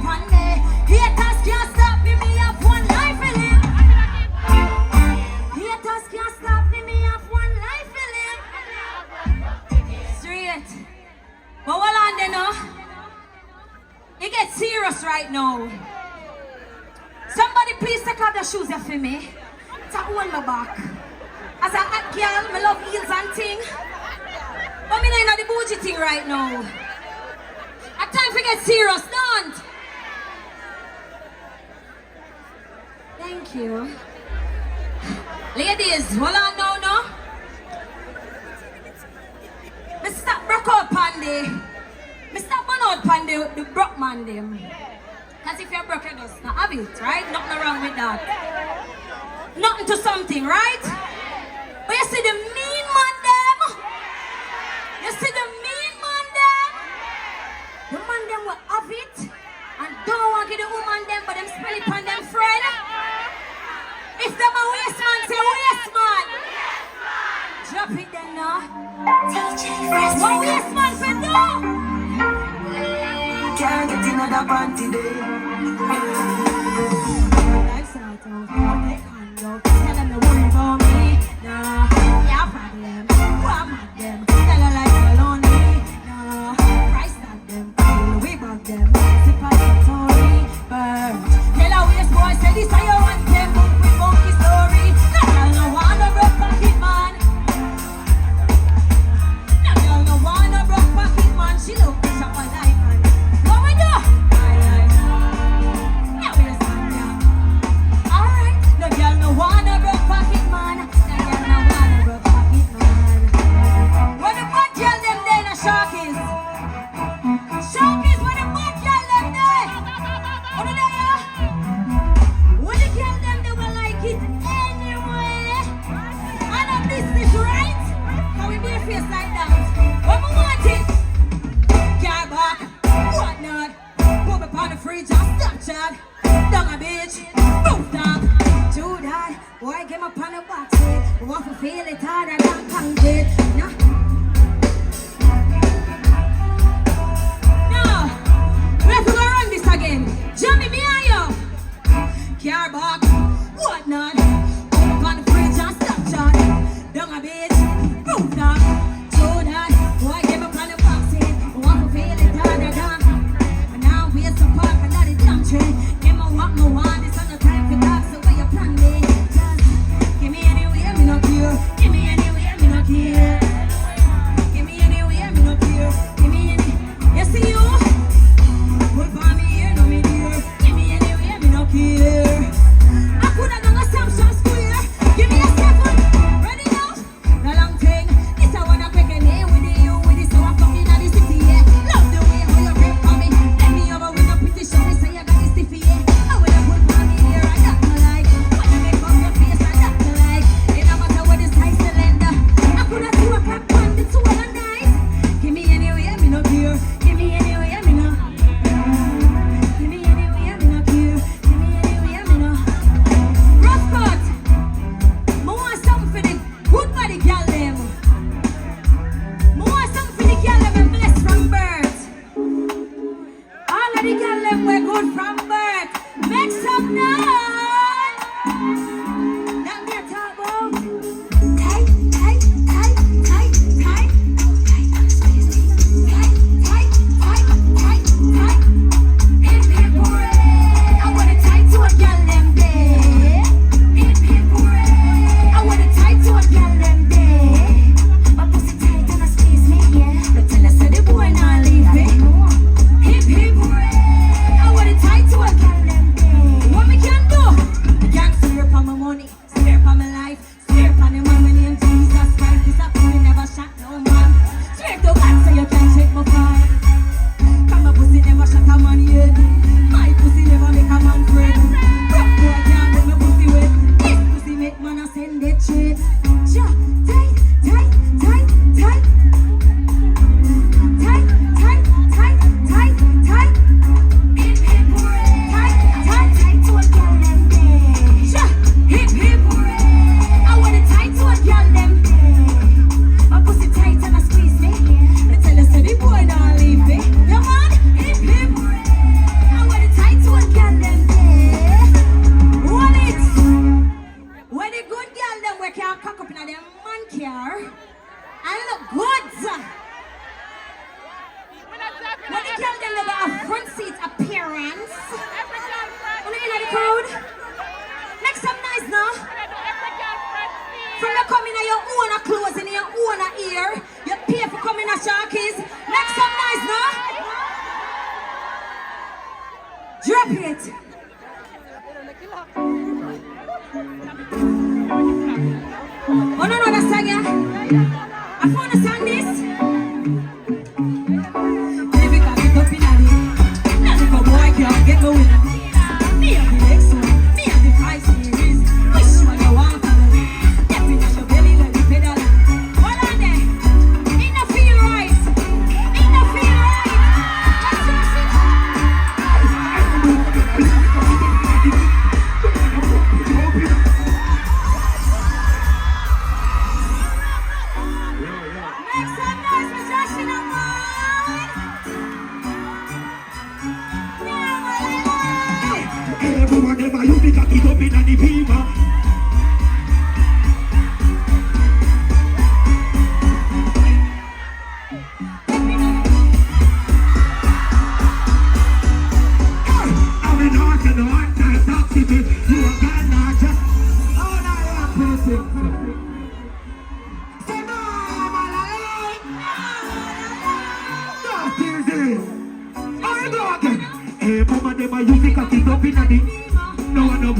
upon me. Haters can't stop me, me have one life in him. Haters can't stop me, me have one life in him. Straight. But hold on then, no? It gets serious right now. Somebody please take off the shoes there for me. To hold my back. As a hot girl, I love heels and thing. But me not in the bougie thing right now. At time to get serious, don't. Thank you. Ladies, hold on now, no? Me stop broke out pandy. Me stop burn out pandy, the broke man them. Cause if you're broke, you just not have it, right? Nothing wrong with that. Nothing to something, right? But you see the mean man them? You see the mean man them? The man them will have it and don't want to give the woman them, but them spell it on them friend. If them a waste man, say waste man. Drop it then now. What waste man for no? Can't get another panty day. Life's out of my condo. Tell them to worry about me. Nah, yeah, problem. What about them? Tell her like you're lonely. Nah, price tag them. We bug them. Sip out the Tory. Burn. Tell her waste boy, say this how you want them. Book with monkey story. No girl no want a broke pocket man. No girl no want a broke pocket man. She look shop a life man. What we do? Yeah, we just yeah. Alright. No girl no want a broke pocket man. No girl no want a broke pocket man. What the bad girl them there in the Sharkies? Sharkies, what the bad girl them there? What are they? When the girl them they will like it anyway. And a business, right? How we be a face like that? What we want it? Car back, what not? Put me on the fridge and stop chat. Down a bitch, boom down. Do that, boy get my on the box it. Want to feel it harder than concrete. No, no. We have to go run this again. Jamie behind you. Car back, what not? Put me on the fridge and stop chat. Down a bitch, boom down. Do that, boy get my on the box it. Want to feel it harder than. But now we're so park and that is damn train. Give me what me want, it's on the time for talk, so where you plan me? Just give me anywhere, me no care. Give me anywhere, me no care. Give me anywhere, me no care. Give me any. You see you? Put for me here, no me dear. Give me anywhere, me no care. I coulda done a Samsung square. Give me a second. Ready now? The long thing. This I wanna quick and here with you with this. So I'm fucking at the city, yeah. Love the way how you grip on me. Let me over with a pretty show. Me say you got this stiffy, yeah. I woulda put for me here, I got my like. When you make up your face, I got my like. It no matter what the size. Stop it. Oh, no, that's song, yeah. I found a song this. Baby, got it up in a day. Now if a boy can't get me with me have the next one. Me have the 5 series. Which one you want to know? Step in your belly like the pedal. Hold on there. Ain't no feel right. Ain't no feel right. Make some noise for Jahshii now, man. Everyone ever you pick up it up in the beamer. I'm in North and North, nice talk city. You are gone now, just all I am perfect. Say no, I'm all alone. That's easy. I go again. Hey, mama, them a you pick up it up in the no one no. Me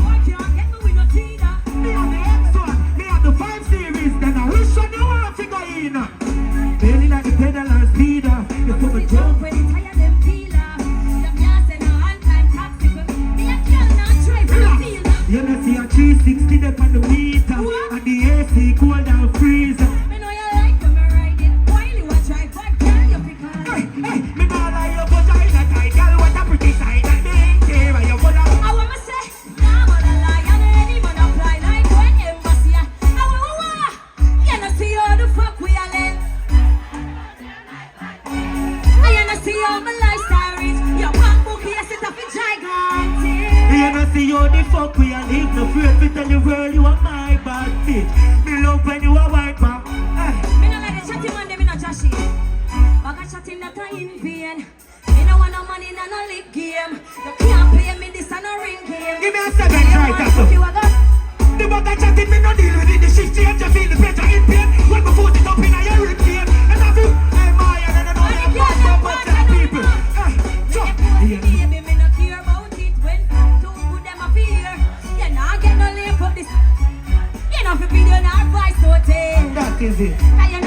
have the X one, me have the 5 series. Then I wish on you want to go in. Barely like the pedal and speeder. You put me jump when it's higher than peeler. Them can't say no on-time taxi. Me a girl not drive for the field. You know see a 360 up on the meter. And the AC cold and freezer. Me know you like when me ride it. While you a drive, but girl you pick on. Hey, me not like your vagina tight. Girl, what a pretty side. And me ain't care where you put up. I want me say, nah, man, I lie. And any man apply like when embassy. I want you know see how the fuck we are live. I wanna see how my lifestyle is. Your bank book here sit up in gigantic. You know see how the fuck we are live. No fear to tell the world you are my bad bitch. Me love when you are white man. Me no like the chatting man, them in a Jahshii. But I chatting that I in vain. Me no want no money in a no league game. You can't play me this and a ring game. Give me a 7 right that's up. You a go? The bug I chatting me no deal with it. The shift change you feel the pressure in pain. When my foot it up in a your rib game. And I feel, hey Moyann, and I know you're bad for people. Baby, me no care about it. When too good them a fear. You nah get no lay for this. You know for video no advice to take. That is it. And you